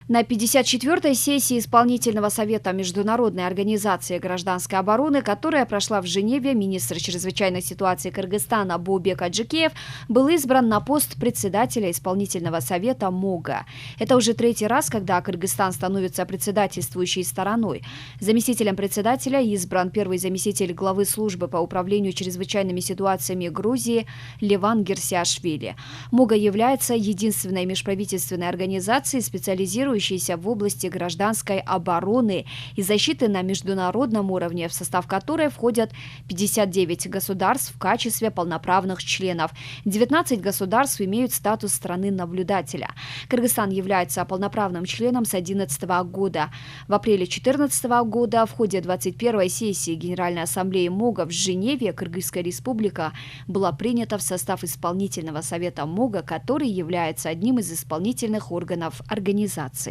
На 54-й сессии Исполнительного совета Международной организации гражданской обороны, которая прошла в Женеве, министр чрезвычайной ситуации Кыргызстана Боубек Аджикеев был избран на пост председателя Исполнительного совета МОГА. Это уже третий раз, когда Кыргызстан становится председательствующей стороной. Заместителем председателя избран первый заместитель главы службы по управлению чрезвычайными ситуациями Грузии Леван Герсиашвили. МОГА является единственной межправительственной организацией, специализирующейся в области гражданской обороны и защиты на международном уровне, в состав которой входят 59 государств в качестве полноправных членов. 19 государств имеют статус страны-наблюдателя. Кыргызстан является полноправным членом с 2011 года. В апреле 2014 года в ходе 21-й сессии Генеральной ассамблеи МОГА в Женеве Кыргызская республика была принята в состав Исполнительного совета МОГА, который является одним из исполнительных органов организации.